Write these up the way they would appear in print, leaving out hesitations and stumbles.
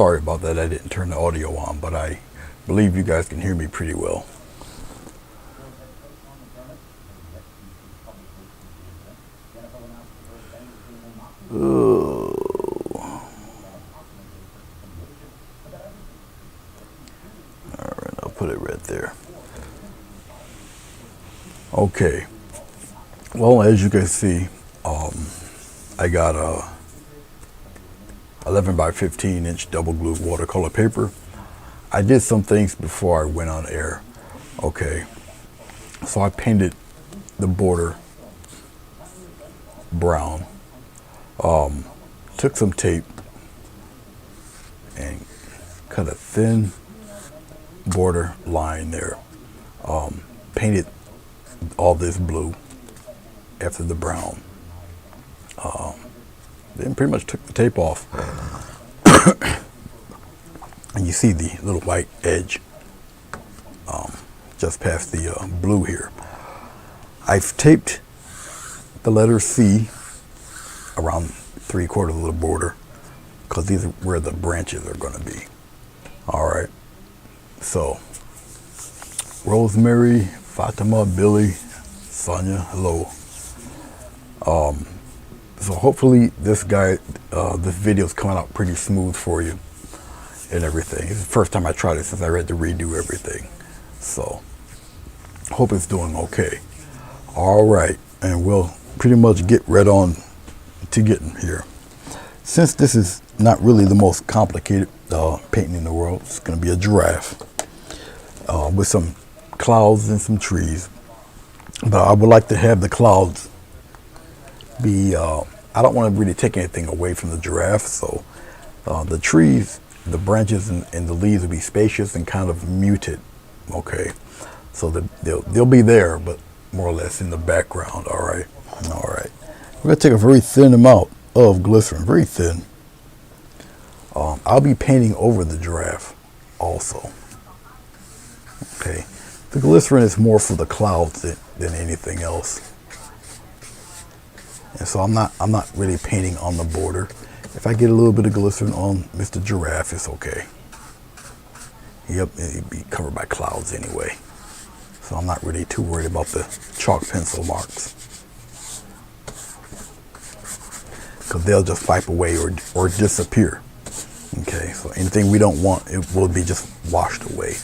sorry about that. I didn't turn the audio on, but I believe you guys can hear me pretty well. All right, I'll put it right there. Okay. Well, as you can see, I got a 11 by 15 inch double glue watercolor paper. I did some things before I went on air. Okay. So I painted the border brown. Took some tape and cut a thin border line there. Painted all this blue after the brown. Then pretty much took the tape off. And you see the little white edge just past the blue here. I've taped the letter C around 3/4 of the border because these are where the branches are going to be. All right. So, Rosemary, Fatima, Billy, Sonia, hello. So hopefully this video is coming out pretty smooth for you and everything. It's the first time I tried it since I had to redo everything. So, hope it's doing okay. All right, and we'll pretty much get right on to getting here. Since this is not really the most complicated painting in the world, it's going to be a giraffe with some clouds and some trees. But I would like to have the clouds be, I don't want to really take anything away from the giraffe, so the trees, the branches and the leaves will be spacious and kind of muted, okay? So they'll be there, but more or less in the background, all right? All right. We're going to take a very thin amount of glycerin, very thin. I'll be painting over the giraffe also, okay? The glycerin is more for the clouds than anything else. And so I'm not really painting on the border. If I get a little bit of glycerin on Mr. Giraffe, it's okay. Yep, it'd be covered by clouds anyway. So I'm not really too worried about the chalk pencil marks, because they'll just wipe away or disappear. Okay, so anything we don't want, it will be just washed away.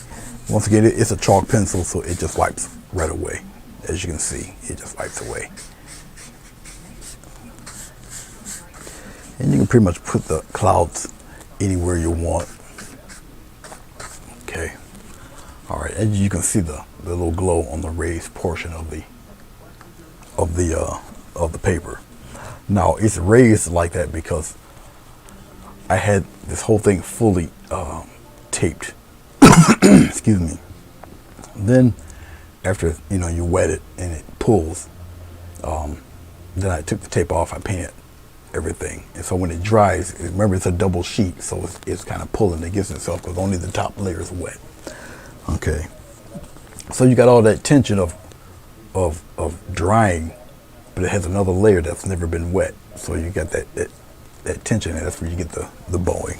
Once again, it's a chalk pencil, so it just wipes right away. As you can see, it just wipes away. And you can pretty much put the clouds anywhere you want. Okay. All right, as you can see the little glow on the raised portion of the paper. Now it's raised like that because I had this whole thing fully taped. Excuse me. Then after you wet it and it pulls, then I took the tape off. I painted everything, and so when it dries, remember it's a double sheet, so it's kind of pulling against itself because only the top layer is wet. Okay, so you got all that tension of drying, but it has another layer that's never been wet, so you got that tension, and that's where you get the bowing.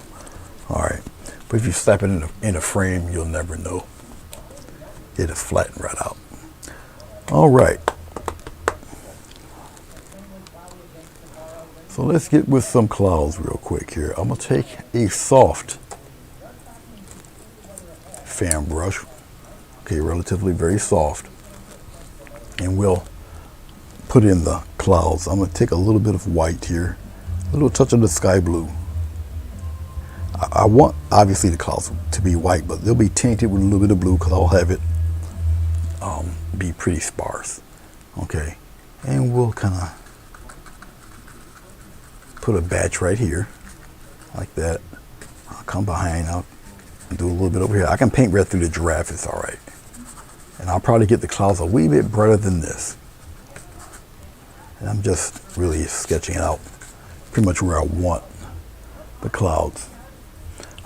All right, but if you slap it in a frame, you'll never know. It'll flatten right out. All right. So let's get with some clouds real quick here. I'm gonna take a soft fan brush, okay, relatively very soft, and we'll put in the clouds. I'm gonna take a little bit of white here, a little touch of the sky blue. I want obviously the clouds to be white, but they'll be tainted with a little bit of blue because I'll have it be pretty sparse. Okay, and we'll kind of put a batch right here, like that. I'll come behind, I'll do a little bit over here. I can paint right through the giraffe, it's all right. And I'll probably get the clouds a wee bit brighter than this. And I'm just really sketching it out pretty much where I want the clouds.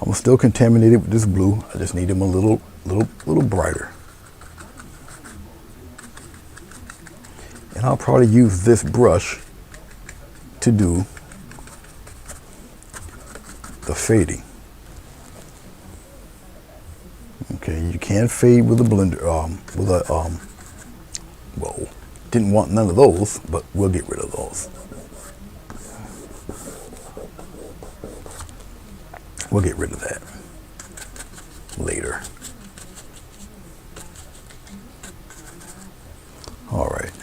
I'm still contaminated with this blue. I just need them a little brighter. And I'll probably use this brush to do the fading. can fade with a blender, whoa, didn't want none of those, but we'll get rid of those. We'll get rid of that later. All right.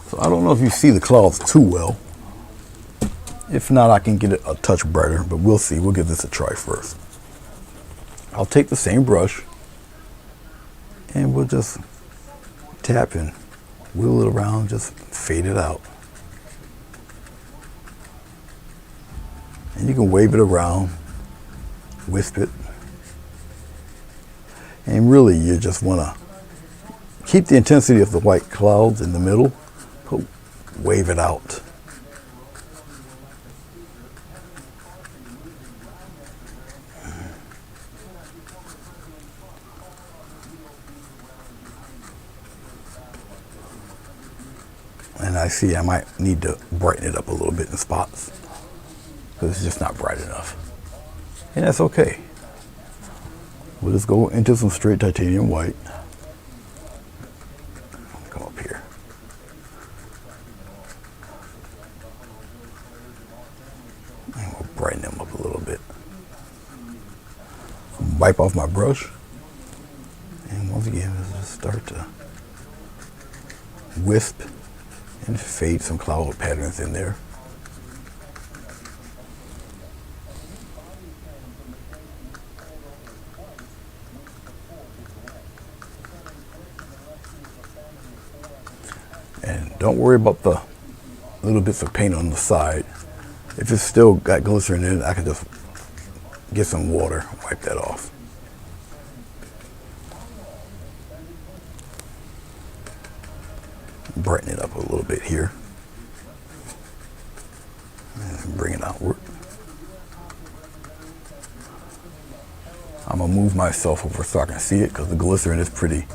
So I don't know if you see the clouds too well. If not, I can get it a touch brighter, but we'll see. We'll give this a try first. I'll take the same brush and we'll just tap and wheel it around, just fade it out. And you can wave it around, wisp it. And really you just want to keep the intensity of the white clouds in the middle, but wave it out. And I see I might need to brighten it up a little bit in spots because it's just not bright enough. And that's okay. We'll just go into some straight titanium white. Come up here. And we'll brighten them up a little bit. Wipe off my brush. And once again, let's just start to wisp and fade some cloud patterns in there. And don't worry about the little bits of paint on the side. If it's still got glycerin in it, I can just get some water, wipe that off. Brighten it up a little bit here. And bring it outward. I'm going to move myself over so I can see it because the glycerin is pretty.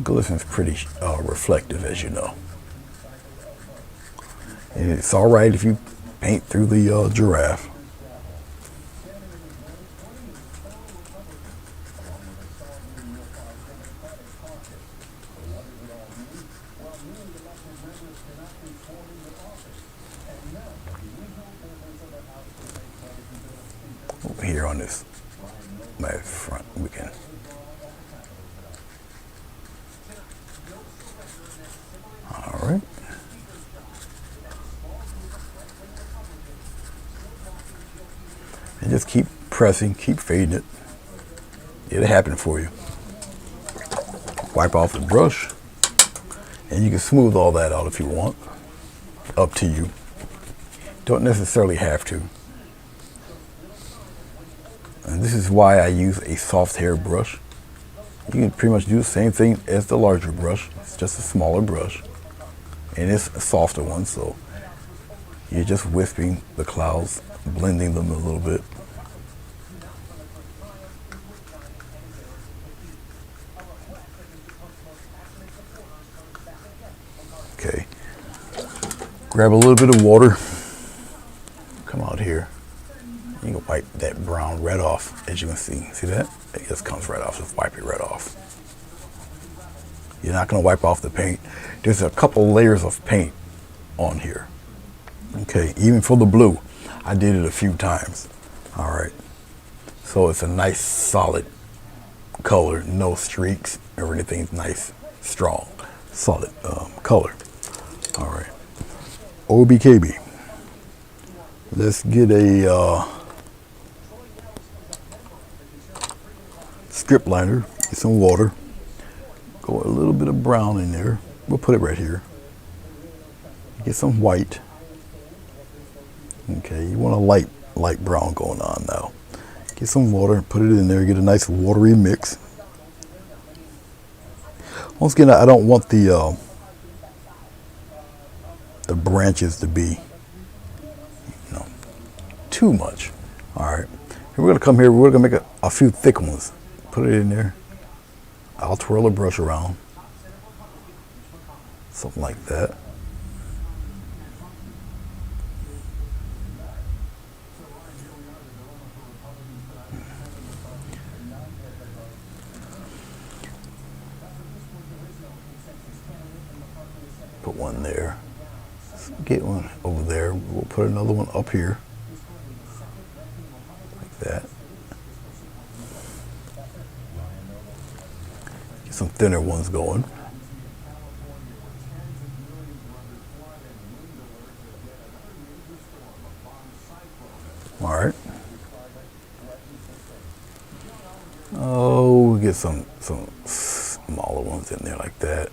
Glycerin is pretty reflective, as you know. And it's all right if you paint through the giraffe. Over here on this my front, we can. All right. And just keep pressing, keep fading it. It'll happen for you. Wipe off the brush, and you can smooth all that out if you want. Up to you. Don't necessarily have to. And this is why I use a soft hair brush. You can pretty much do the same thing as the larger brush. It's just a smaller brush. And it's a softer one, so you're just wisping the clouds, blending them a little bit. Okay. Grab a little bit of water. Come out here. You can wipe that brown red off, as you can see. See that? It just comes right off. Just wipe it right off. You're not going to wipe off the paint. There's a couple layers of paint on here. Okay, even for the blue, I did it a few times. All right. So it's a nice, solid color, no streaks or anything. Nice, strong, solid color. All right. OBKB. Let's get a strip liner, get some water, go a little bit of brown in there. We'll put it right here. Get some white. Okay, you want a light brown going on now. Get some water, put it in there, get a nice watery mix. Once again, I don't want the branches to be, too much. All right, and we're gonna come here. We're gonna make a few thick ones. Put it in there. I'll twirl the brush around, something like that. Get one over there. We'll put another one up here, like that. Get some thinner ones going. All right. Oh, we'll get some smaller ones in there like that.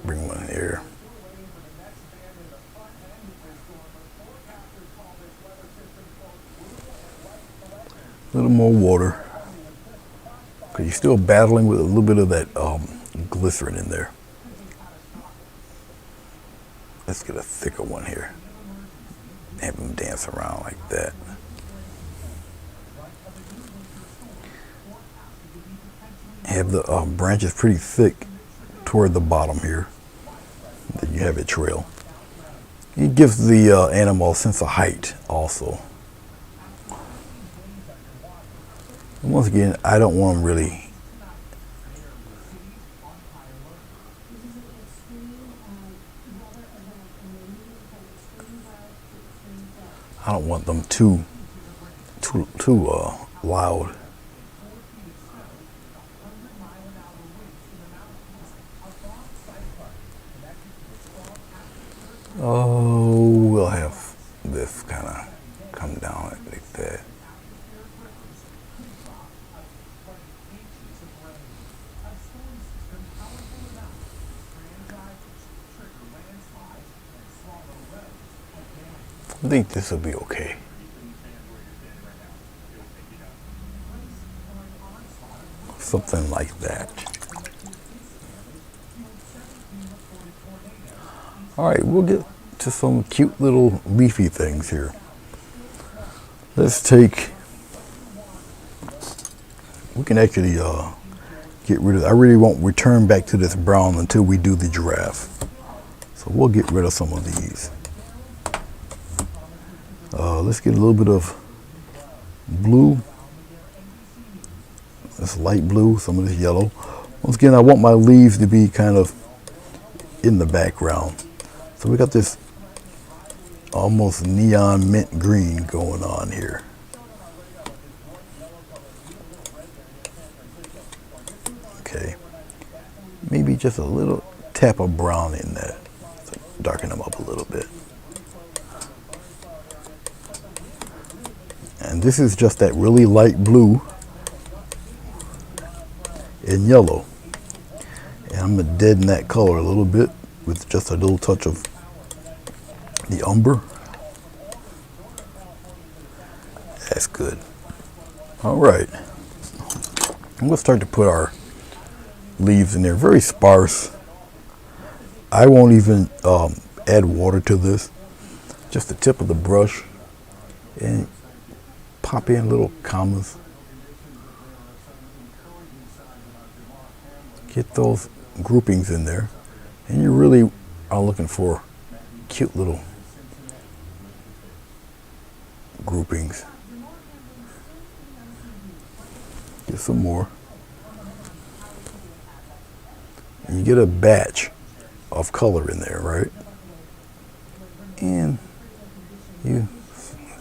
Bring one here. A little more water. Because you're still battling with a little bit of that glycerin in there. Let's get a thicker one here. Have them dance around like that. Have the branches pretty thick toward the bottom here. Then you have it trail. It gives the animal a sense of height also. And once again, I don't want them really. I don't want them too loud. Oh, we'll have this kind of come down like that. I think this will be okay. Something like that. All right, we'll get to some cute little leafy things here. Let's take, we can actually get rid of, I really won't return back to this brown until we do the giraffe. So we'll get rid of some of these. Let's get a little bit of blue. This light blue, some of this yellow. Once again, I want my leaves to be kind of in the background. So we got this almost neon mint green going on here. Okay. Maybe just a little tap of brown in that. So darken them up a little bit. And this is just that really light blue and yellow. And I'm going to deaden that color a little bit with just a little touch of the umber. That's good. All right. I'm going to start to put our leaves in there, very sparse. I won't even add water to this. Just the tip of the brush. And pop in little commas. Get those groupings in there. And you really are looking for cute little groupings. Get some more. And you get a batch of color in there, right? And you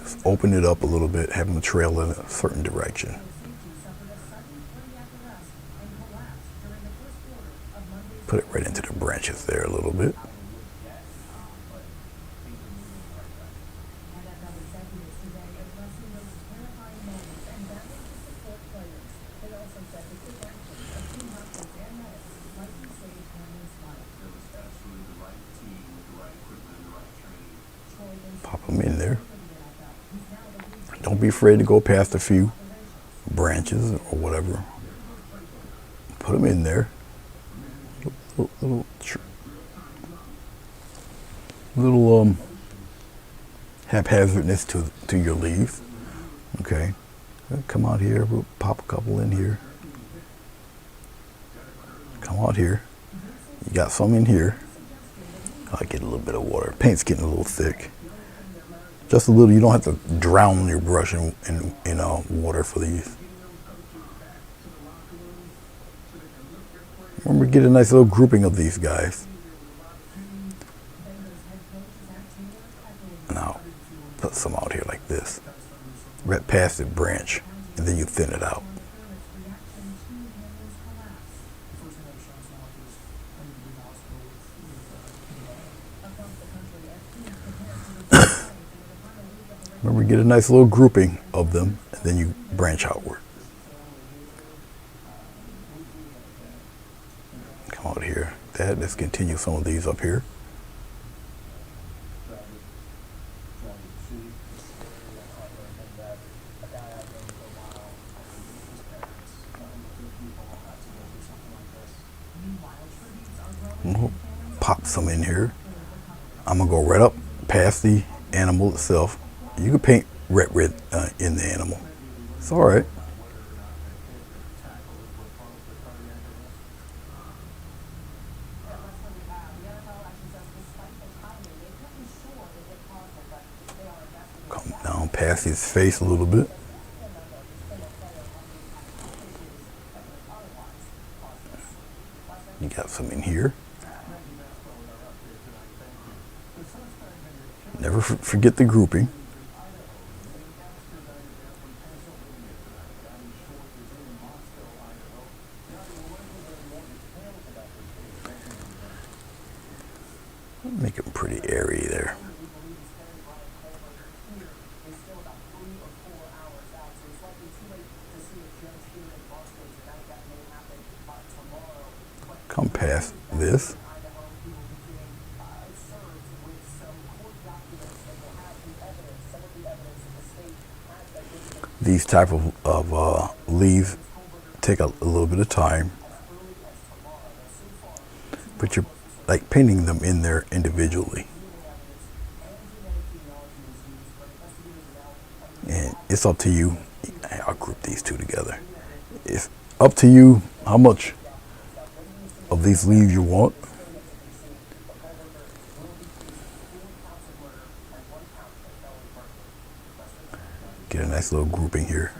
just open it up a little bit, have them trail in a certain direction. Put it right into the branches there a little bit. Pop them in there. Don't be afraid to go past a few branches or whatever. Put them in there. Little haphazardness to your leaves. Okay, come out here. We'll pop a couple in here. Come out here. You got some in here. I'll get a little bit of water. Paint's getting a little thick. Just a little. You don't have to drown your brush in water for these. Remember, get a nice little grouping of these guys. put some out here like this, right past the branch, and then you thin it out. Remember, get a nice little grouping of them, and then you branch outward. Come out here. Let's continue some of these up here. We'll pop some in here. I'm gonna go right up past the animal itself. You can paint red in the animal. It's all right. Come down past his face a little bit. You got some in here. Never forget the grouping. Make them pretty airy there. Come past this. These type of leaves take a little bit of time, but you're like painting them in there individually. And it's up to you. I'll group these two together. It's up to you how much of these leaves you want. Get a nice little grouping here.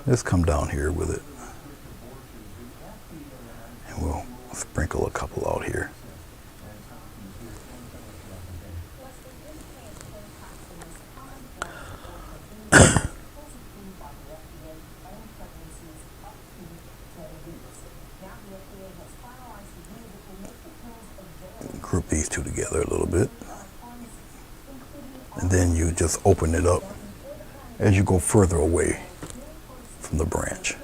Let's come down here with it. And we'll sprinkle a couple out here. Group these two together a little bit. And then you just open it up as you go further away from the branch.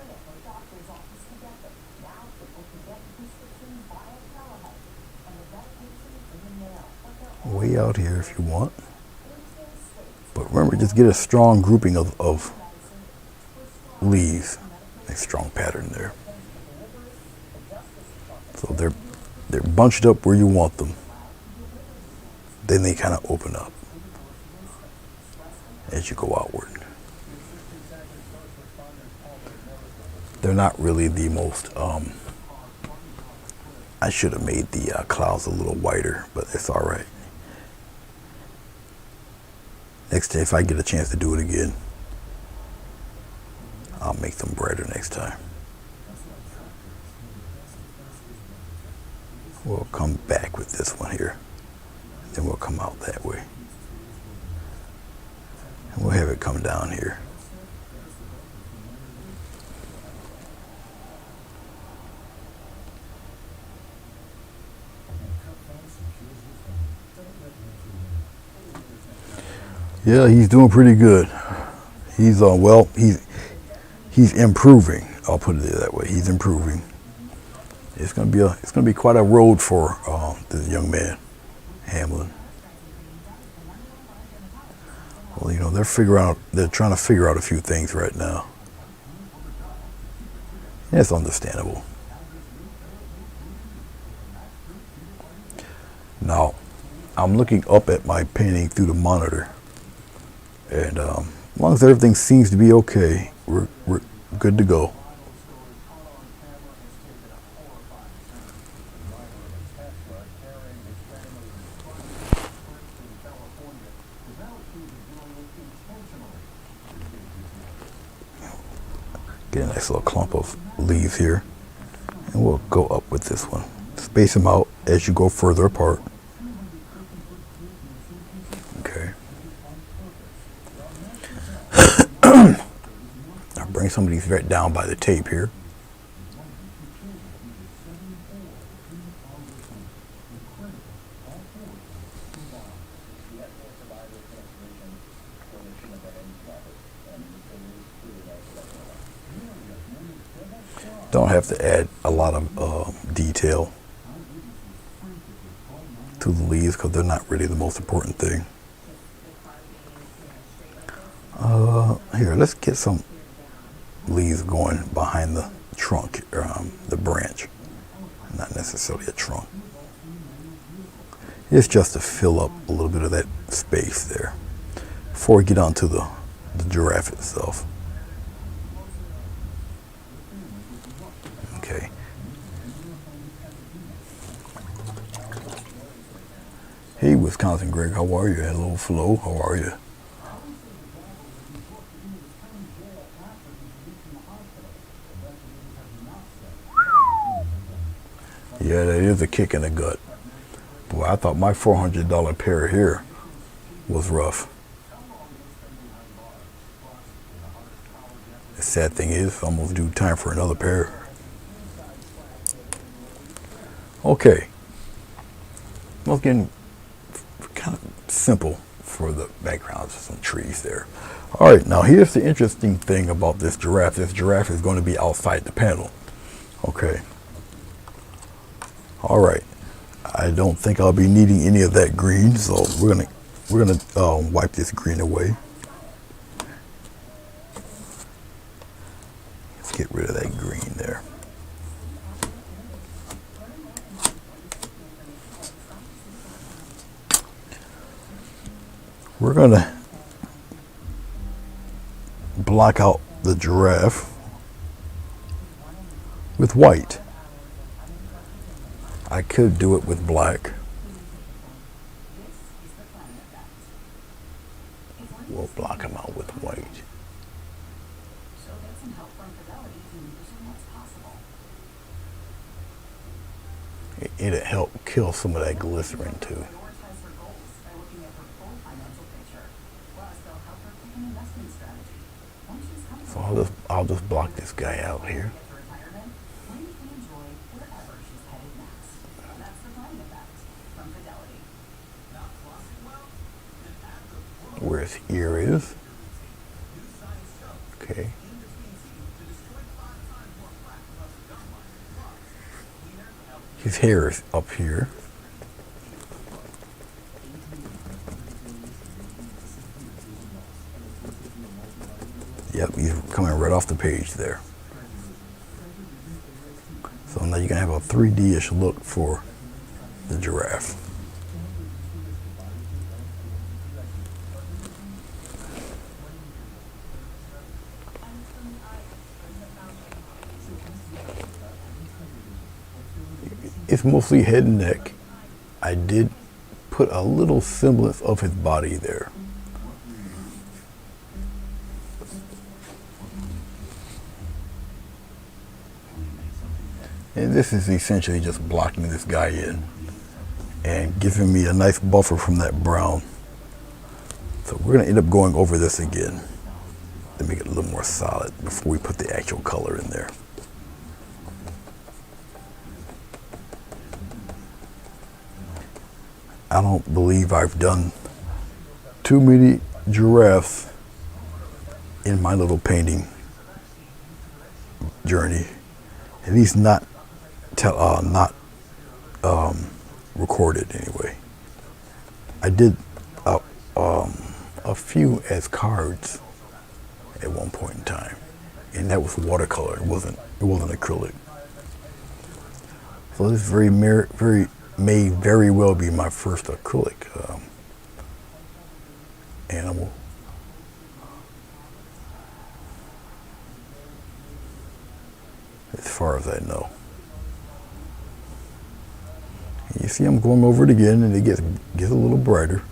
Way out here if you want. But remember, just get a strong grouping of leaves. A strong pattern there. So they're bunched up where you want them. Then they kind of open up as you go outward. They're not really the most, I should have made the clouds a little whiter, but it's all right. Next time, if I get a chance to do it again, I'll make them brighter next time. We'll come back with this one here. Then we'll come out that way. And we'll have it come down here. Yeah, he's doing pretty good. He's well, he's improving. I'll put it that way. He's improving. It's gonna be quite a road for the young man, Hamlin. Well, you know, they're trying to figure out a few things right now. And it's understandable. Now, I'm looking up at my painting through the monitor, and as long as everything seems to be okay, we're good to go. Get a nice little clump of leaves here, and we'll go up with this one. Space them out as you go further apart. bring some of these right down by the tape here. Don't have to add a lot of detail to the leaves because they're not really the most important thing. Here, let's get some leaves going behind the trunk, the branch, not necessarily a trunk. It's just to fill up a little bit of that space there before we get onto the giraffe itself. Okay. Hey, Wisconsin Greg, how are you? Hello, Flo, how are you? Yeah, that is a kick in the gut. Boy, I thought my $400 pair here was rough. The sad thing is, it's almost due time for another pair. Okay. Well, getting kind of simple for the background, some trees there. All right, now here's the interesting thing about this giraffe. This giraffe is going to be outside the panel. Okay. All right. I don't think I'll be needing any of that green, so we're gonna wipe this green away. Let's get rid of that green there. We're gonna block out the giraffe with white. I could do it with black. We'll block them out with white. It'll help kill some of that glycerin too. So I'll just block this guy out here. Where his ear is. Okay. His hair is up here. Yep, he's coming right off the page there. So now you can have a 3D-ish look for the giraffe. It's mostly head and neck. I did put a little semblance of his body there. And this is essentially just blocking this guy in and giving me a nice buffer from that brown. So we're going to end up going over this again to make it a little more solid before we put the actual color in there. I don't believe I've done too many giraffes in my little painting journey. At least not recorded anyway. I did a few as cards at one point in time, and that was watercolor. It wasn't acrylic. So this may very well be my first acrylic animal. As far as I know. You see I'm going over it again and it gets a little brighter.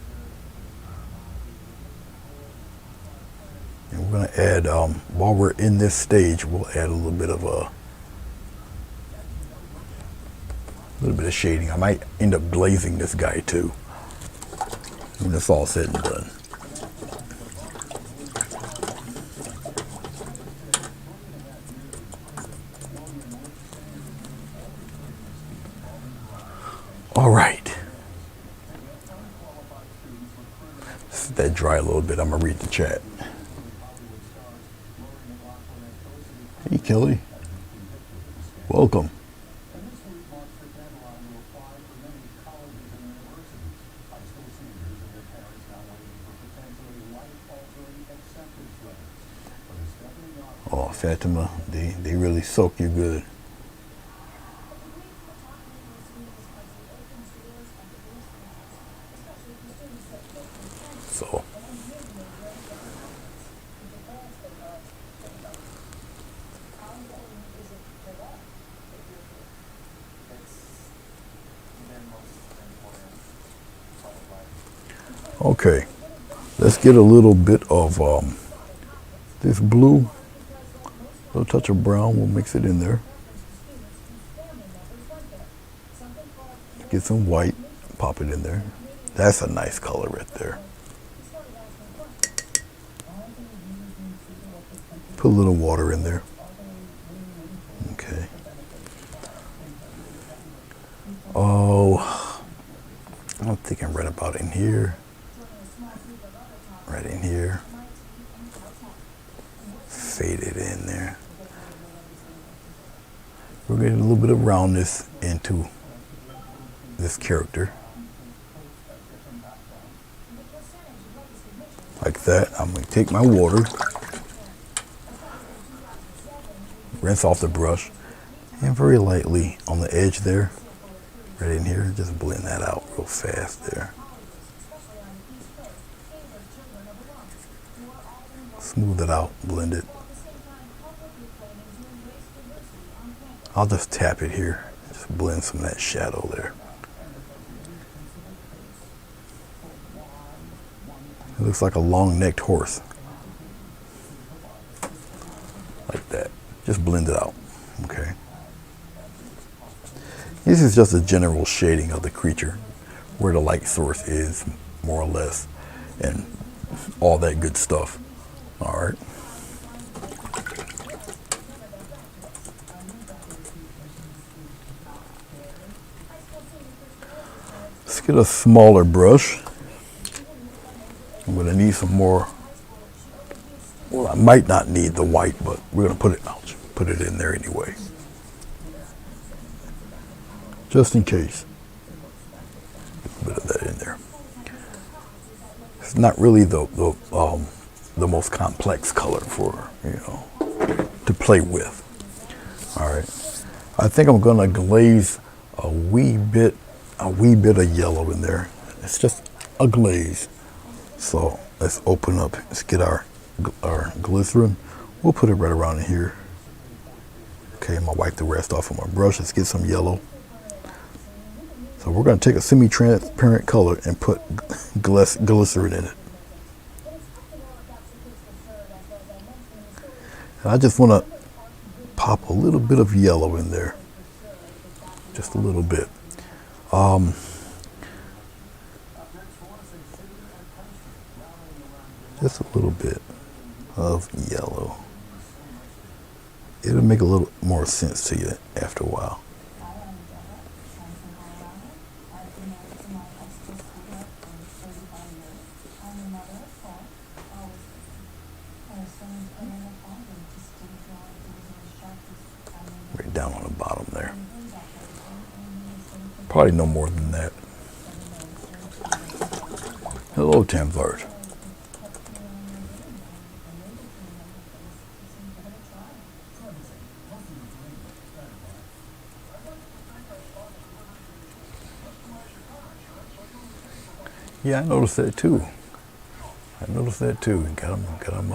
And we're going to add, while we're in this stage, we'll add a little bit of shading. I might end up glazing this guy too when it's all said and done. Let that dry a little bit. I'm gonna read the chat. Hey Kelly, welcome. Oh, Fatima, they really soak you good. So, okay, let's get a little bit of this blue, a little touch of brown. We'll mix it in there. Get some white, pop it in there. That's a nice color right there. Put a little water in there. Okay. Oh, I'm thinking right about in here. Right in here. Fade it in there. We're getting a little bit of roundness into this character. Like that. I'm going to take my water, rinse off the brush, and very lightly on the edge there, right in here, just blend that out real fast there. Smooth it out, blend it. I'll just tap it here, just blend some of that shadow there. It looks like a long-necked horse. Like that. Just blend it out, okay? This is just a general shading of the creature, where the light source is, more or less, and all that good stuff. All right. Let's get a smaller brush. I'm going to need some more. Well, I might not need the white, but we're going to put it in there anyway, just in case. A bit of that in there. It's not really the most complex color for, to play with. All right. I think I'm going to glaze a wee bit of yellow in there. It's just a glaze. So let's open up. Let's get our glycerin. We'll put it right around in here. Okay, I'm gonna wipe the rest off of my brush. Let's get some yellow. So we're gonna take a semi-transparent color and put glycerin in it. And I just wanna pop a little bit of yellow in there. Just a little bit. Just a little bit of yellow. It'll make a little more sense to you after a while. Right down on the bottom there. Probably no more than that. Hello, Templars. Yeah, I noticed that too. Got him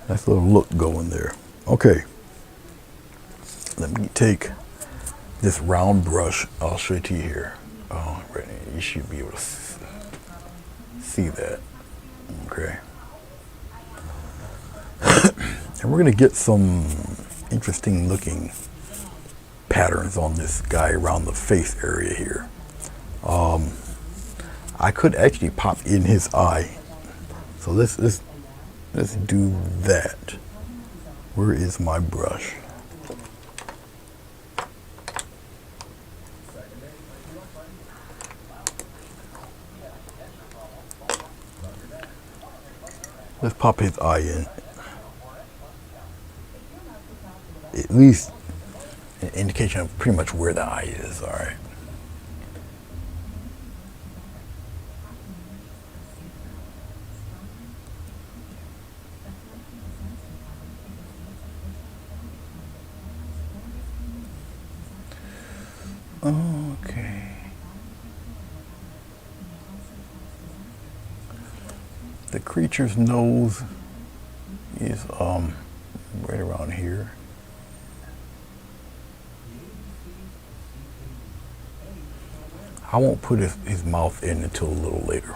nice little look going there. Okay. Let me take this round brush. I'll show it to you here. Oh, right. You should be able to see that. Okay. And we're going to get some interesting looking patterns on this guy around the face area here. I could actually pop in his eye. So let's do that. Where is my brush? Let's pop his eye in. At least an indication of pretty much where the eye is. All right. Okay. The creature's nose is right around here. I won't put his mouth in until a little later.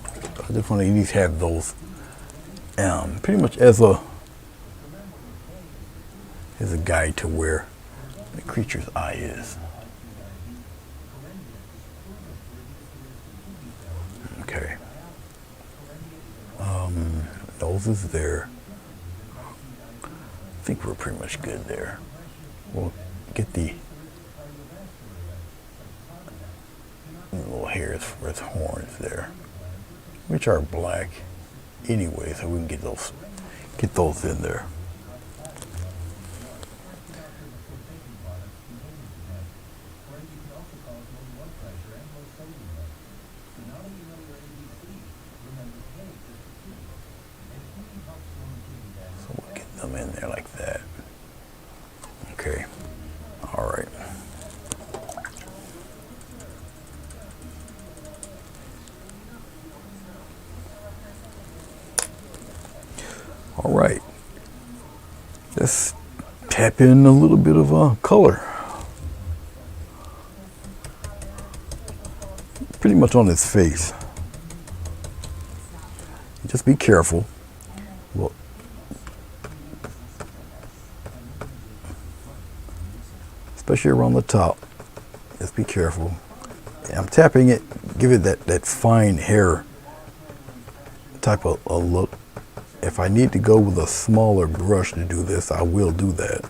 I just want to at least have those pretty much as a guide to where the creature's eye is. Okay. Nose is there. I think we're pretty much good there. We'll get the little hairs for its horns there, which are black anyway, so we can get those in there. So we'll get them in there like that. Okay. All right. All right. Let's tap in a little bit of color. Pretty much on his face. Just be careful. Well, especially around the top. Just be careful. I'm tapping it, give it that fine hair type of a look. If I need to go with a smaller brush to do this, I will do that.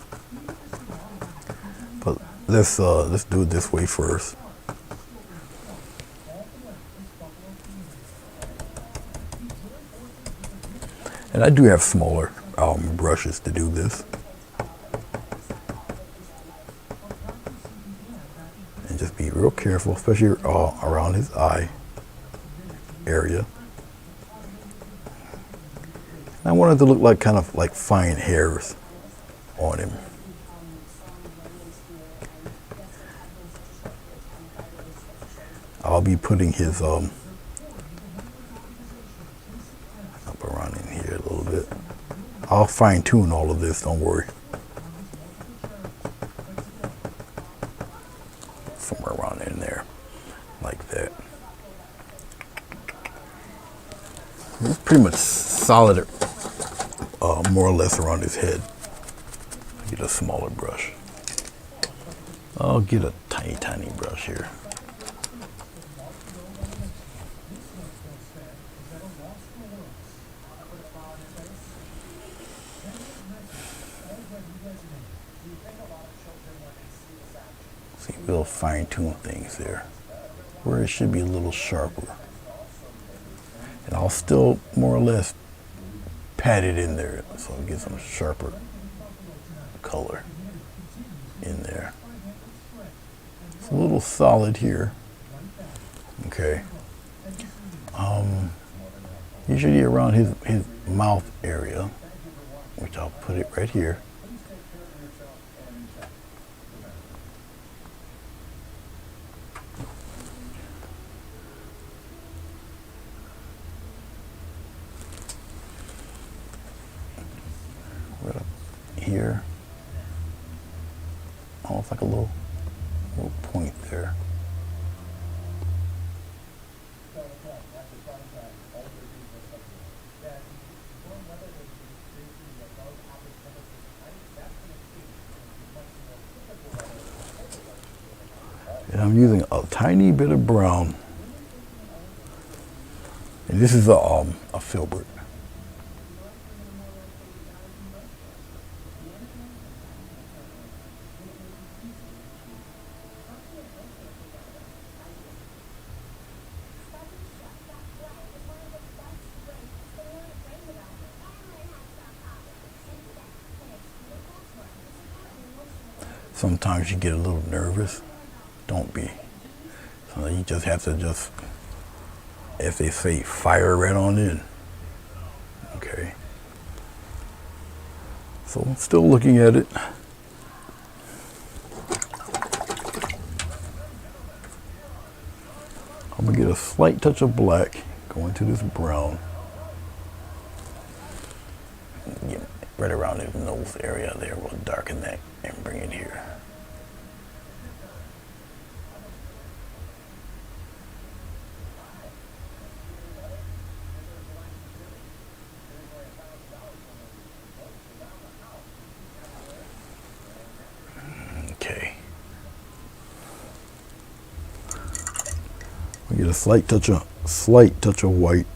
But let's do it this way first. And I do have smaller brushes to do this. And just be real careful, especially around his eye area. I want it to look like kind of like fine hairs on him. I'll be putting his up around in here a little bit. I'll fine tune all of this, don't worry. Somewhere around in there, like that. It's pretty much solid, more or less around his head. Get a smaller brush. I'll get a tiny brush here. See, we'll fine tune things there, where it should be a little sharper. And I'll still more or less pat it in there so it gets some sharper color in there. It's a little solid here. Okay. Usually around his mouth area, which I'll put it right here. Right up here. Almost like a little point there. And I'm using a tiny bit of brown. And this is a filbert. sometimes you get a little nervous. Don't be. So you just have to just, as they say, fire right on in. Okay. So I'm still looking at it. I'm gonna get a slight touch of black, go into this brown. Get right around the nose area there, we'll darken that and bring it here. Okay. We get a slight touch of white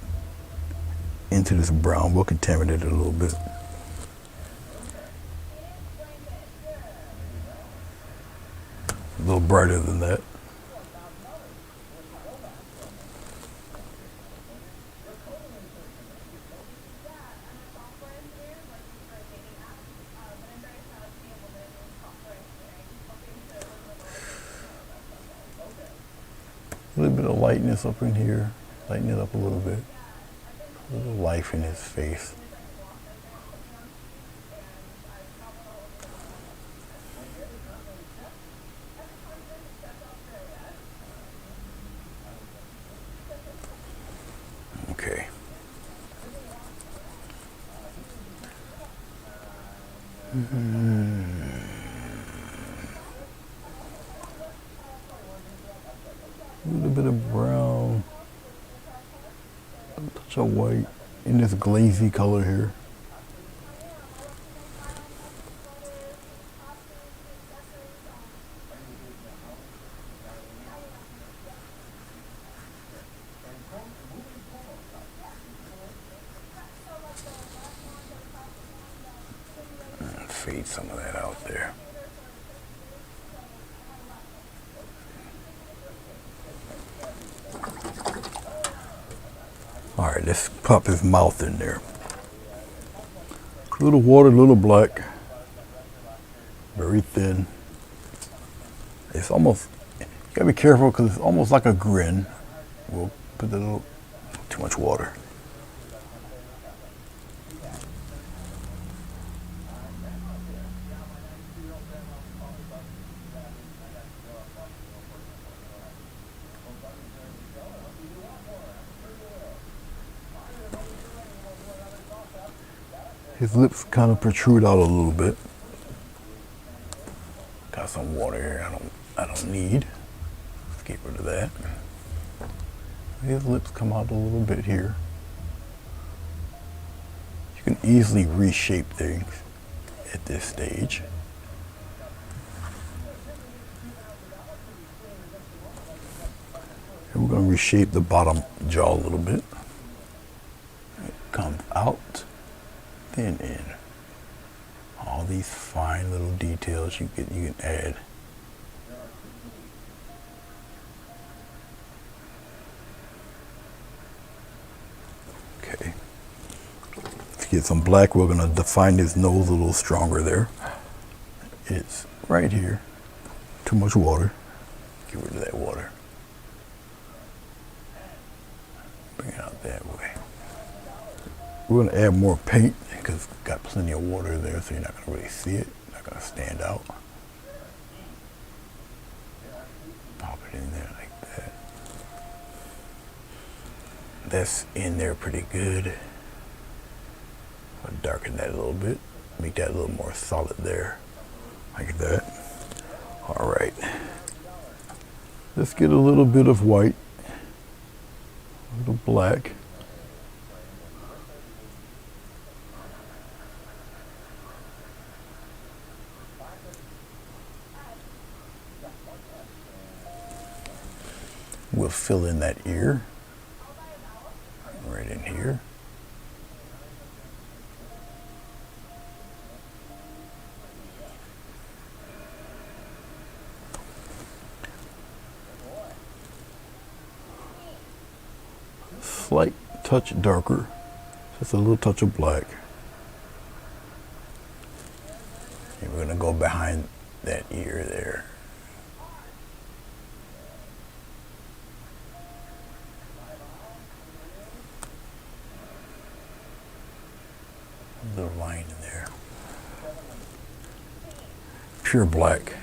into this brown. We'll contaminate it a little bit. A little brighter than that. A little bit of lightness up in here. Lighten it up a little bit. A little life in his face. Okay. A little bit of brown, a touch of white in this glazy color here. Fade some of that out there. All right, let's pop his mouth in there. A little water, a little black. Very thin. It's almost, you gotta be careful because it's almost like a grin. We'll put a little, too much water. His lips kind of protrude out a little bit. Got some water here I don't need. Let's get rid of that. His lips come out a little bit here. You can easily reshape things at this stage. And we're going to reshape the bottom jaw a little bit. It comes out. Then in. All these fine little details you can add. Okay. Let's get some black. We're gonna define his nose a little stronger there. It's right here. Too much water. Get rid of that water. Bring it out that way. We're gonna add more paint because it's got plenty of water there, so you're not gonna really see it. Not gonna stand out. Pop it in there like that. That's in there pretty good. I'll darken that a little bit. Make that a little more solid there. Like that. All right. Let's get a little bit of white. A little black. We'll fill in that ear right in here. Slight touch darker, just a little touch of black. And we're gonna go behind that ear there. A little line in there. Pure black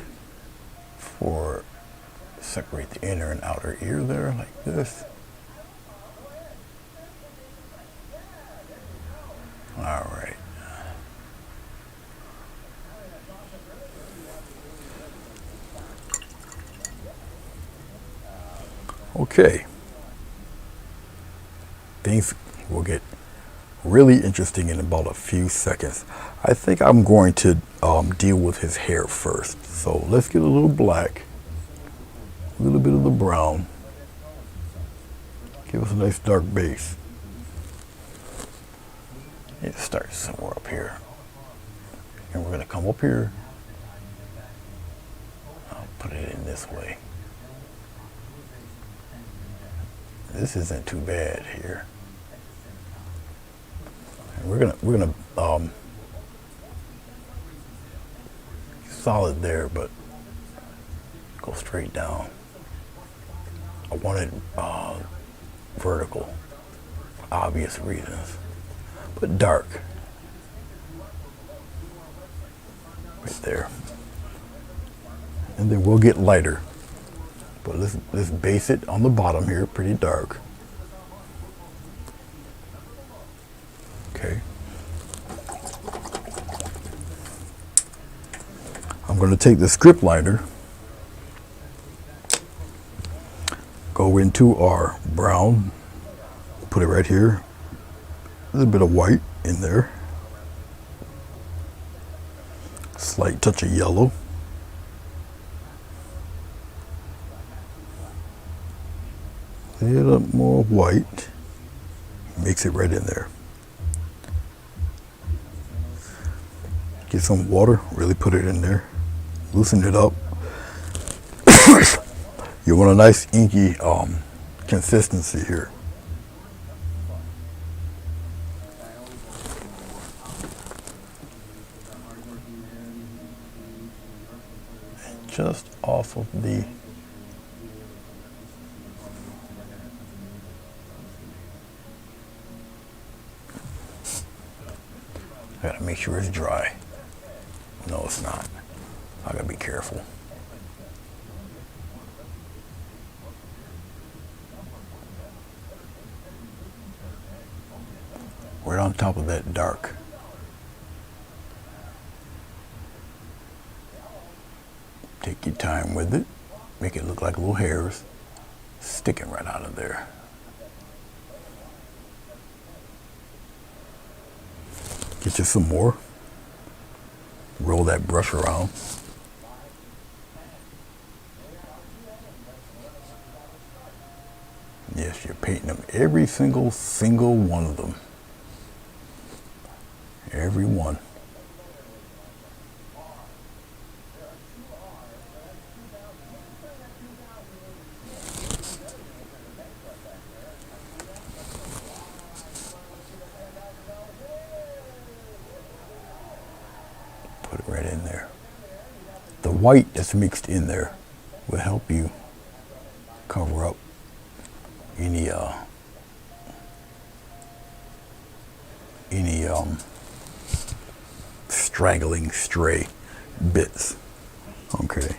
for separate the inner and outer ear there like this. All right. Okay. Things will get really interesting in about a few seconds. I think I'm going to deal with his hair first. So let's get a little black, a little bit of the brown. Give us a nice dark base. It starts somewhere up here. And we're going to come up here. I'll put it in this way. This isn't too bad here. And we're gonna solid there, but go straight down. I want it vertical, for obvious reasons, but dark. Right there. And then we'll get lighter. But let's base it on the bottom here, pretty dark. Okay. I'm going to take the script liner, go into our brown, put it right here. A little bit of white in there. Slight touch of yellow. A little more white, mix it right in there. Get some water, really put it in there, loosen it up. You want a nice inky consistency here. And just off of the I gotta make sure it's dry. No, it's not. I gotta be careful. Right on top of that dark. Take your time with it. Make it look like little hairs sticking right out of there. Get you some more. Roll that brush around. Yes, you're painting them. Every single one of them. Every one. Put it right in there. The white that's mixed in there will help you cover up any straggling stray bits. Okay,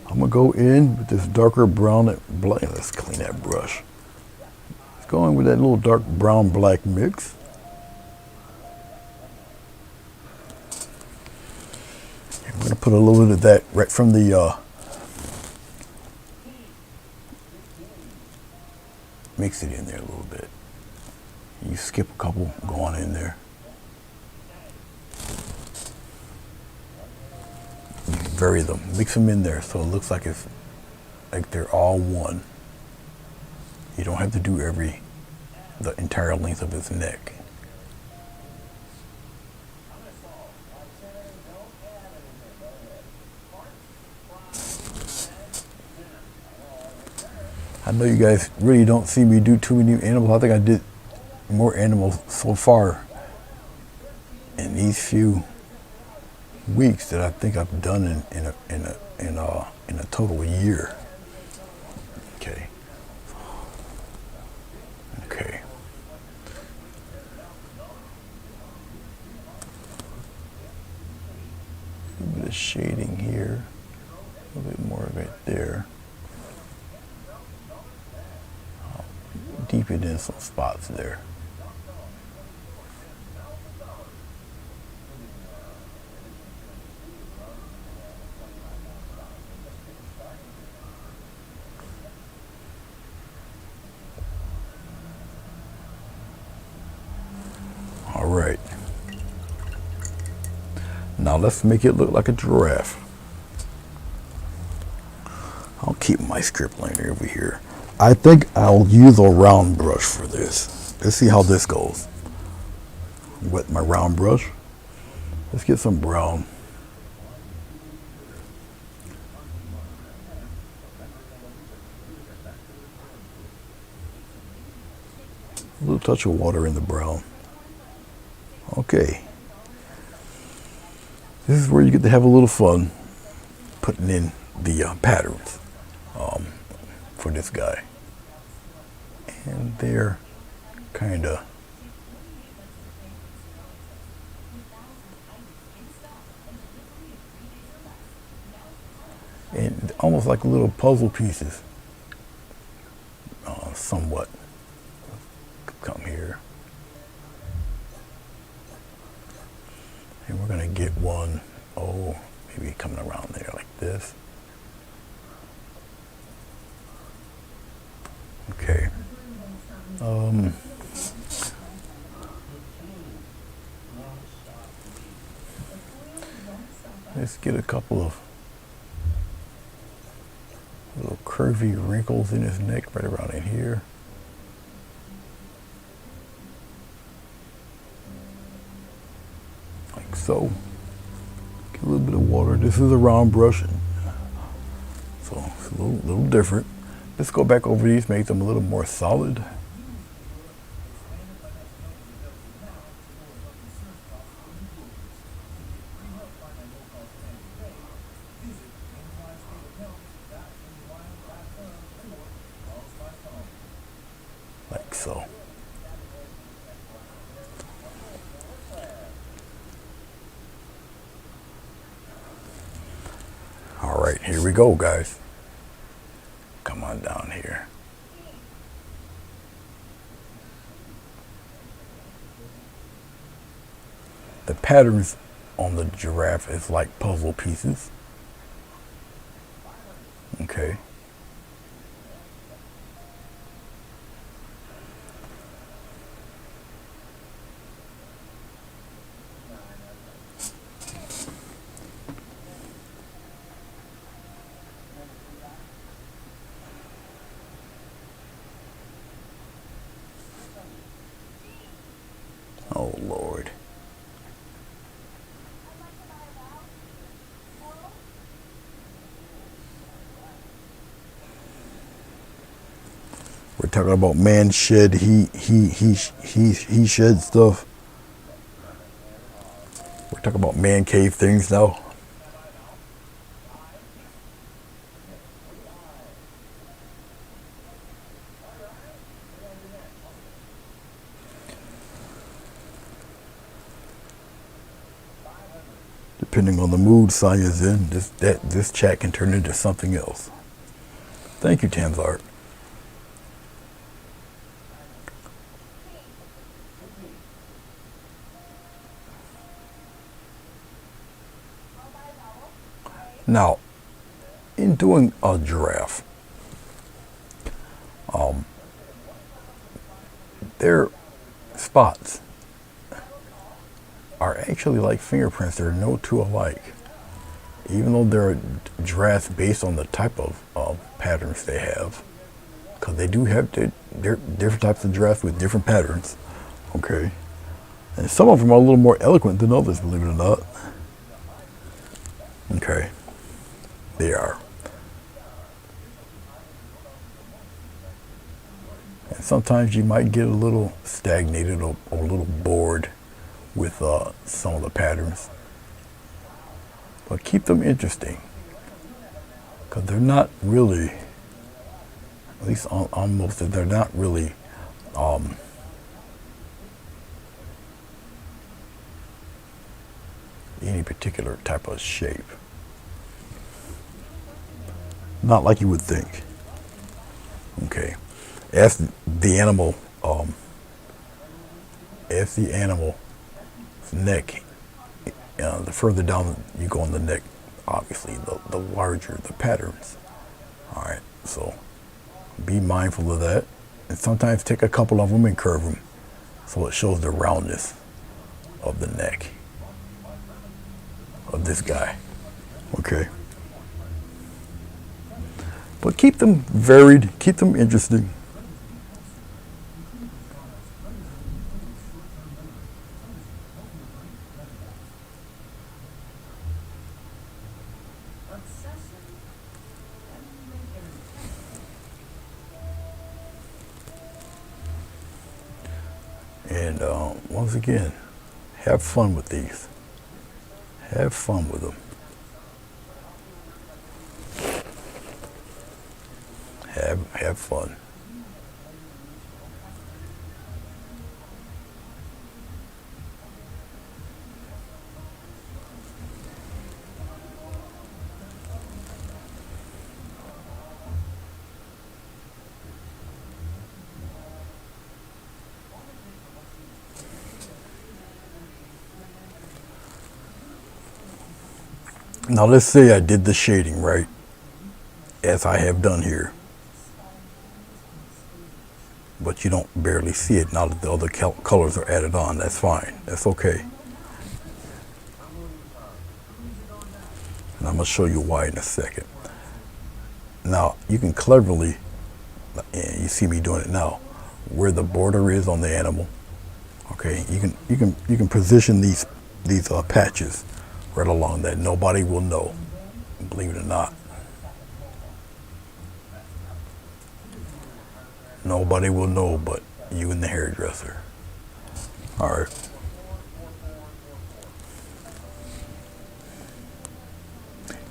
I'm gonna go in with this darker brown and black. Let's clean that brush. Let's go in with that little dark brown black mix. I'm gonna put a little bit of that right from the mix it in there a little bit. You skip a couple, go on in there. You vary them, mix them in there so it looks like it's like they're all one. You don't have to do the entire length of his neck. I know you guys really don't see me do too many animals. I think I did more animals so far in these few weeks that I think I've done in a total year. Okay. Okay. A little bit of shading here. A little bit more right there. Deepen in some spots there. All right. Now let's make it look like a giraffe. I'll keep my script liner over here. I think I'll use a round brush for this. Let's see how this goes. Wet my round brush. Let's get some brown. A little touch of water in the brown. Okay. This is where you get to have a little fun putting in the patterns for this guy. And they're kind of and almost like little puzzle pieces, somewhat. Come here. And we're going to get one, maybe coming around there like this. Okay. Let's get a couple of little curvy wrinkles in his neck right around in here. Like so. Get a little bit of water. This is a round brush, so it's a little different. Let's go back over these, make them a little more solid. Like so. All right, here we go, guys. Come on down here. The patterns on the giraffe is like puzzle pieces. Okay. Oh, Lord. We're talking about man shed. He shed stuff. We're talking about man cave things now. Depending on the mood Sonya's in, this chat can turn into something else. Thank you, Tanzart. Now, in doing a giraffe, their spots are actually like fingerprints. They're no two alike. Even though they're giraffes based on the type of patterns they have, because they do have they're different types of giraffes with different patterns. Okay, and some of them are a little more eloquent than others, believe it or not. Okay, they are. And sometimes you might get a little stagnated or a little bored with some of the patterns. but keep them interesting, because they're not really, at least on most of, they're not really any particular type of shape. Not like you would think. Okay, as the animal, as the animal's neck, the further down you go on the neck, obviously, the larger the patterns. All right, so be mindful of that, and sometimes take a couple of them and curve them, so it shows the roundness of the neck of this guy. Okay. But keep them varied, keep them interesting. And once again, have fun with these. Have fun with them. Have fun. Now let's say I did the shading right, as I have done here, but you don't barely see it now that the other colors are added on. That's fine. That's okay. And I'm going to show you why in a second. Now you can cleverly, and you see me doing it now, where the border is on the animal. Okay, you can position these patches right along that. Nobody will know, believe it or not. Nobody will know but you and the hairdresser. All right.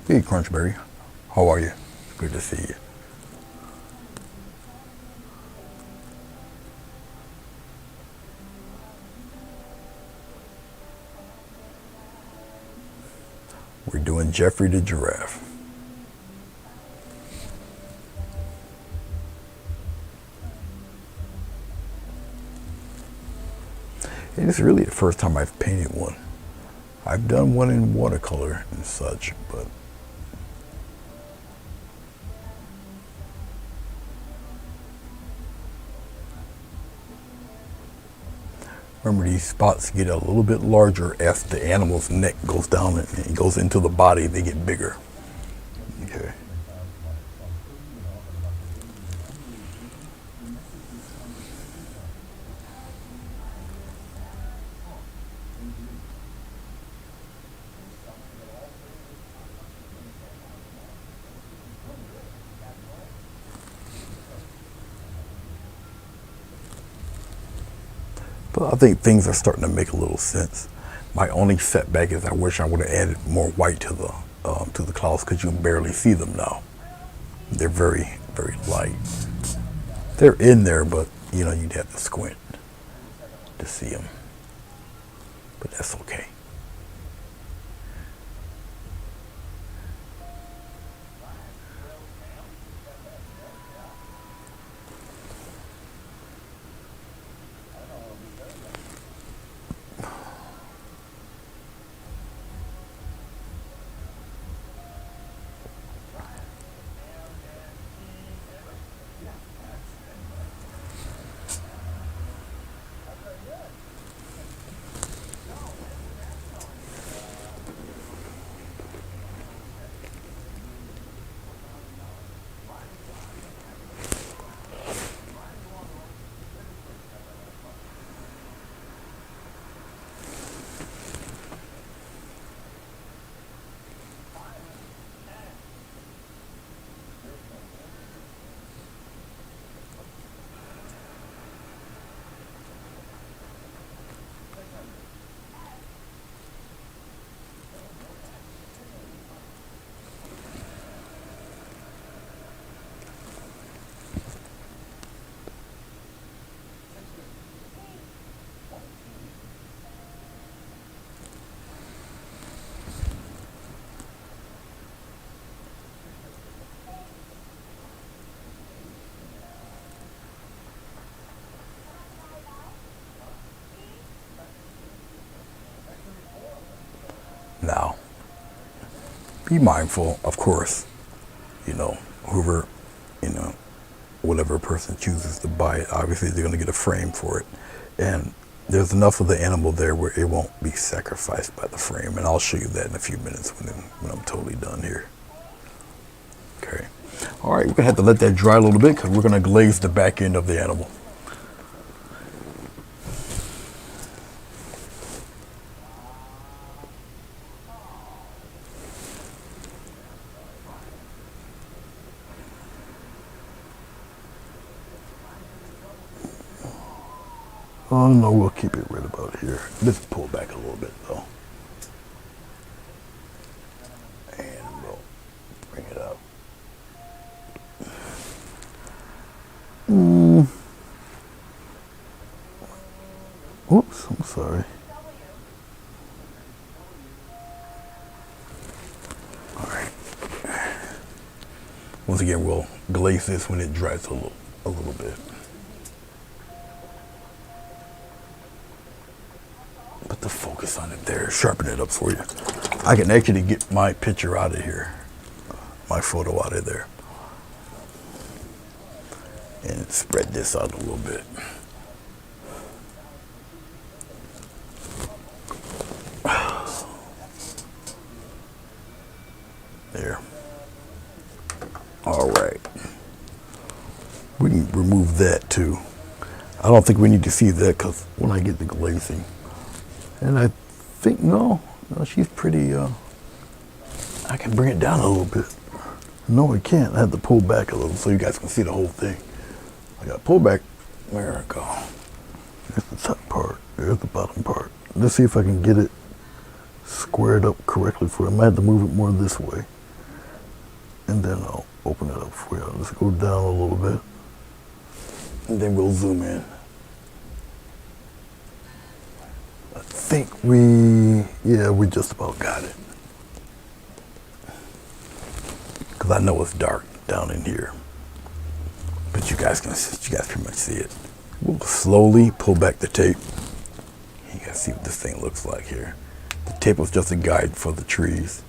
Hey, Crunchberry. How are you? Good to see you. We're doing Jeffrey the Giraffe. And it's really the first time I've painted one. I've done one in watercolor and such, but remember, these spots get a little bit larger as the animal's neck goes down and it goes into the body. They get bigger. Okay. But I think things are starting to make a little sense. My only setback is I wish I would have added more white to the clouds, because you can barely see them now. They're very, very light. They're in there, but you'd have to squint to see them. But that's okay. be mindful, of course, you know, whoever, you know, whatever person chooses to buy it, obviously they're going to get a frame for it. And there's enough of the animal there where it won't be sacrificed by the frame. And I'll show you that in a few minutes when I'm totally done here. Okay. All right, we're going to have to let that dry a little bit because we're going to glaze the back end of the animal. Oh no, we'll keep it right about here. Let's pull back a little bit though. And we'll bring it up. Oops, I'm sorry. All right. Once again, we'll glaze this when it dries a little bit. Put the focus on it there, sharpen it up for you. I can actually get my picture out of here, my photo out of there. And spread this out a little bit. There. All right. We can remove that too. I don't think we need to see that because when I get the glazing. And I think, no, she's pretty, I can bring it down a little bit. No, I can't. I have to pull back a little so you guys can see the whole thing. I got to pull back. There we go. There's the top part. There's the bottom part. Let's see if I can get it squared up correctly for you. I might have to move it more this way. And then I'll open it up for you. Let's go down a little bit. And then we'll zoom in. I think we just about got it. Because I know it's dark down in here. But you guys pretty much see it. We'll slowly pull back the tape. You guys see what this thing looks like here. The tape was just a guide for the trees.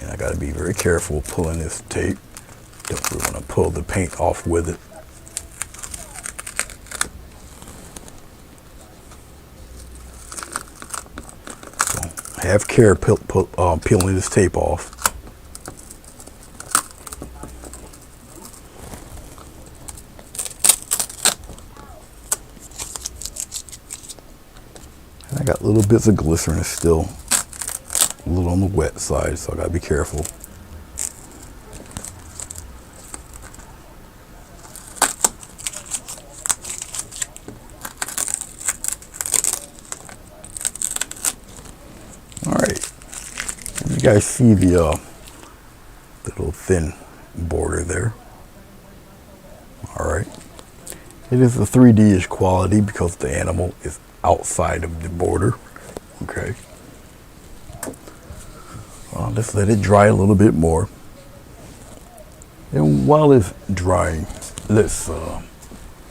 And I gotta be very careful pulling this tape. Don't really want to pull the paint off with it. So have care peeling this tape off. And I got little bits of glycerin still. A little on the wet side, so I gotta be careful. All right, you guys see the little thin border there. All right, it is a 3D-ish quality because the animal is outside of the border. Okay. Let's let it dry a little bit more. And while it's drying, let's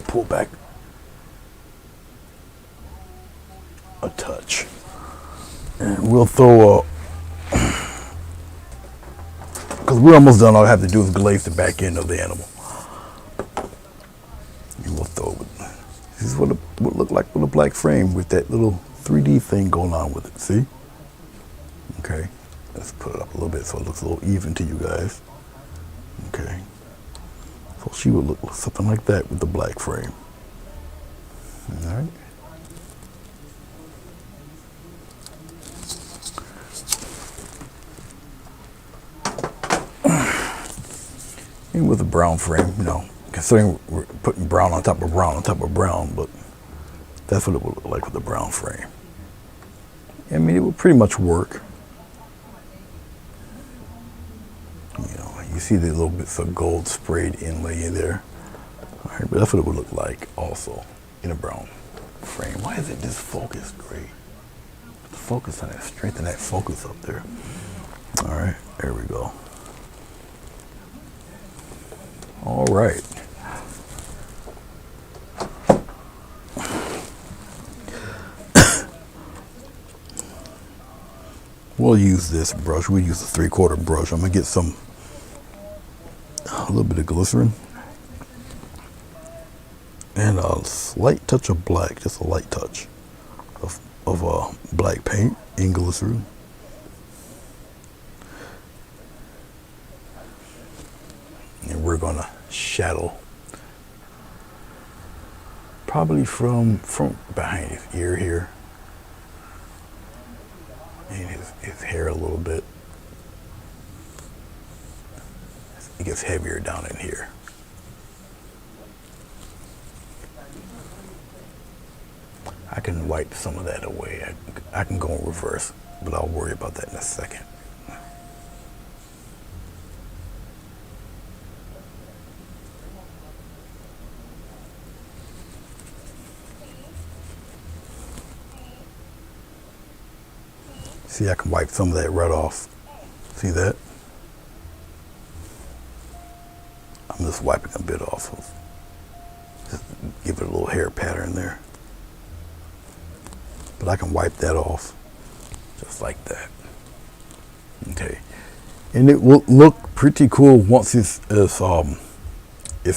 pull back a touch. And we'll throw because we're almost done. All I have to do is glaze the back end of the animal. And we'll throw it. This is what it would look like with a black frame with that little 3D thing going on with it. See? Okay. Let's put it up a little bit so it looks a little even to you guys. Okay. So she would look something like that with the black frame. All right. And with a brown frame, you know, considering we're putting brown on top of brown on top of brown, but that's what it would look like with a brown frame. I mean, it would pretty much work. You know, you see the little bits of gold sprayed inlay in there. All right, but that's what it would look like also in a brown frame. Why is it disfocused? Great. Focus on that, strengthen that focus up there. All right, there we go. All right. we'll use this brush. We'll use a 3/4 brush. I'm gonna get a little bit of glycerin and a slight touch of black, just a light touch of black paint in glycerin. And we're gonna shadow probably from behind his ear here and his hair a little bit. It gets heavier down in here. I can wipe some of that away. I can go in reverse, but I'll worry about that in a second. See, I can wipe some of that right off. See that? I'm just wiping a bit off. Just give it a little hair pattern there. But I can wipe that off just like that. Okay. And it will look pretty cool once it's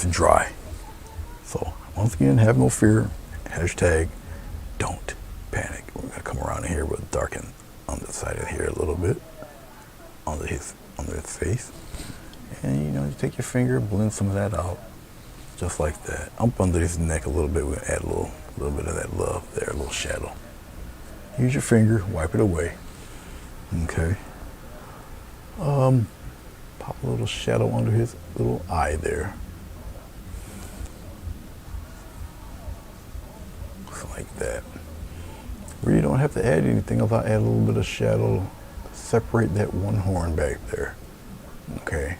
dry. So once again, have no fear. Hashtag don't panic. We're gonna come around here with darken on the side of here a little bit under his face. And you take your finger, blend some of that out, just like that. Up under his neck a little bit, we're gonna add a little bit of that love there, a little shadow. Use your finger, wipe it away. Okay. Pop a little shadow under his little eye there. Just like that. Really don't have to add anything else. I'll add a little bit of shadow, separate that one horn back there. Okay.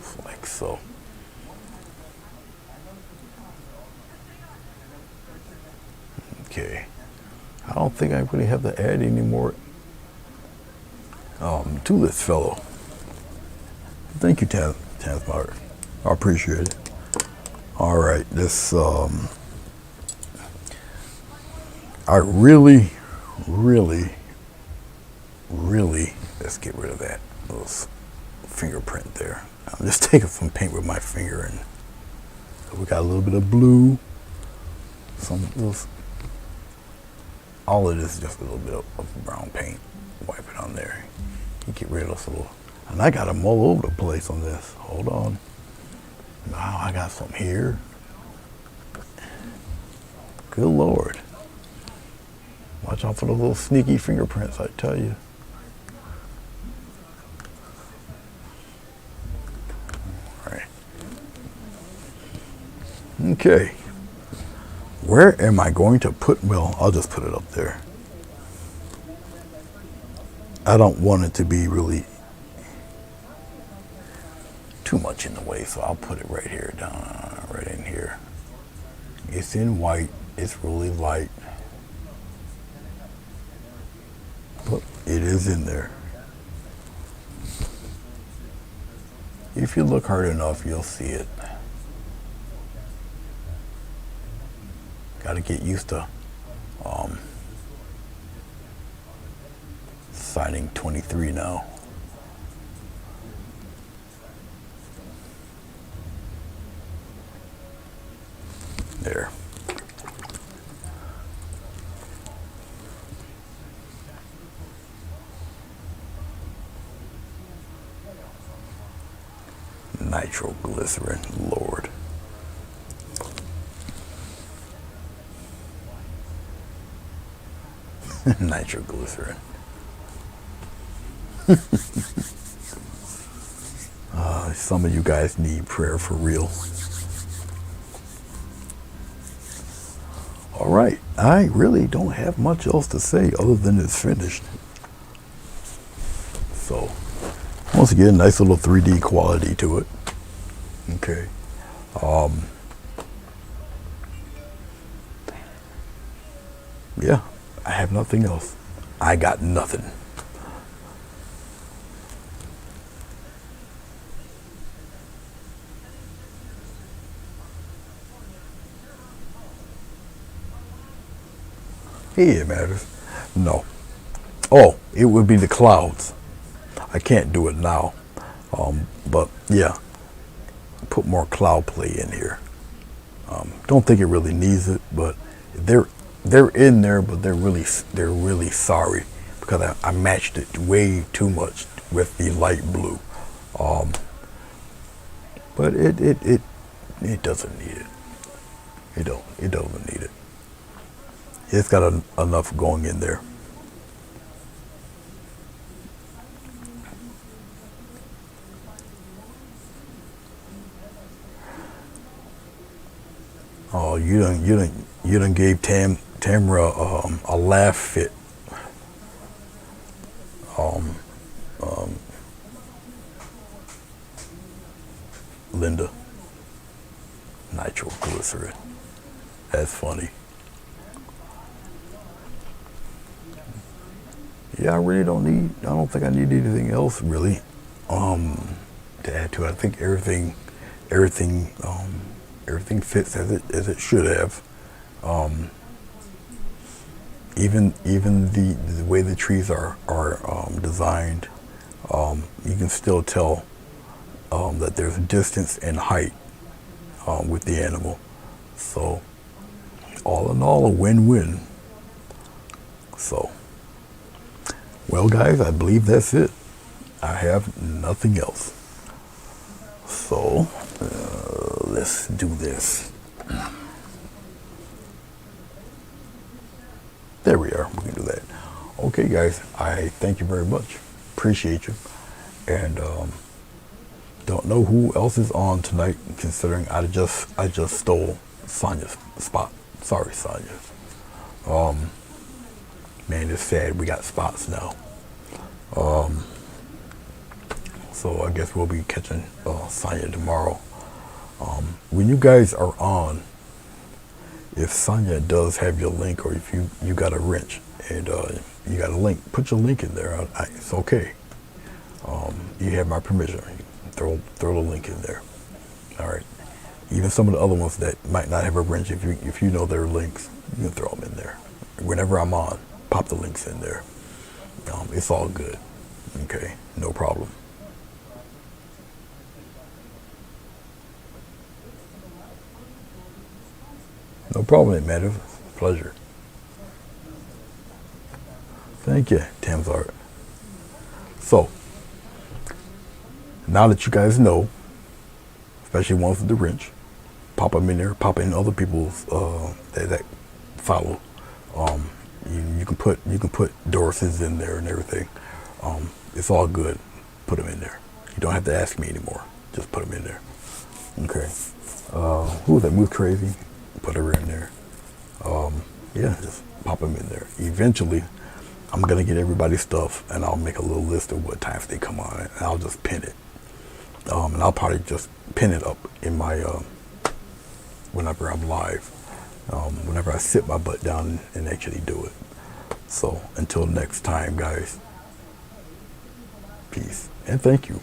Just like so. Okay. I don't think I really have to add any more to this fellow. Thank you, Tansmart. I appreciate it. All right, this I really, let's get rid of that little fingerprint there. I'm just taking some paint with my finger, and we got a little bit of blue, all of this is just a little bit of brown paint. Wipe it on there. You get rid of those little, and I got them all over the place on this. Hold on. Now I got some here. Good Lord. Watch out for those little sneaky fingerprints, I tell you. All right. Okay. Where am I going to put, well, I'll just put it up there. I don't want it to be really too much in the way, so I'll put it right here, down, right in here. It's in white, it's really light, but it is in there. If you look hard enough, you'll see it. Got to get used to signing 23 now. There. Nitroglycerin, Lord. Nitroglycerin. Some of you guys need prayer for real. All right, I really don't have much else to say other than it's finished. So, once again, nice little 3D quality to it. Okay. Yeah, I have nothing else. I got nothing. Hey, it matters. No. Oh, it would be the clouds. I can't do it now. But yeah, put more cloud play in here. Don't think it really needs it, but they're they're in there, but they're really sorry because I matched it way too much with the light blue. Um, but it doesn't need it. It doesn't need it. It's got enough going in there. Oh, you done gave Tamra a laugh fit. Um, um, Linda, nitroglycerin. That's funny. Yeah, I really don't need. I don't think I need anything else really to add to it. I think everything, everything fits as it should have. Um, even the way the trees are designed, you can still tell that there's distance and height with the animal. So all in all, a win-win. So, well, guys, I believe that's it. I have nothing else. So let's do this. There we are. We can do that. Okay, guys. I thank you very much. Appreciate you. And don't know who else is on tonight. Considering I just stole Sonia's spot. Sorry, Sonia. Um, Man, it's sad. We got spots now. Um, so I guess we'll be catching Sonya tomorrow. When you guys are on, if Sonya does have your link, or if you got a wrench and you got a link, put your link in there. It's okay. You have my permission. Throw the link in there. All right. Even some of the other ones that might not have a wrench, if you know their links, you can throw them in there. Whenever I'm on, pop the links in there. It's all good. Okay, no problem. No problem, man. It's a pleasure. Thank you, Tam's Art. So, now that you guys know, especially ones with the wrench, pop them in there, pop in other people's that follow. Um, you can put Doris's in there and everything. It's all good. Put them in there. You don't have to ask me anymore. Just put them in there. Okay. Who was that? Move Crazy. Put her in there. Yeah, just pop them in there. Eventually, I'm gonna get everybody's stuff, and I'll make a little list of what times they come on, and I'll just pin it. And I'll probably just pin it up in my whenever I'm live. Whenever I sit my butt down and actually do it. So until next time, guys. Peace and thank you.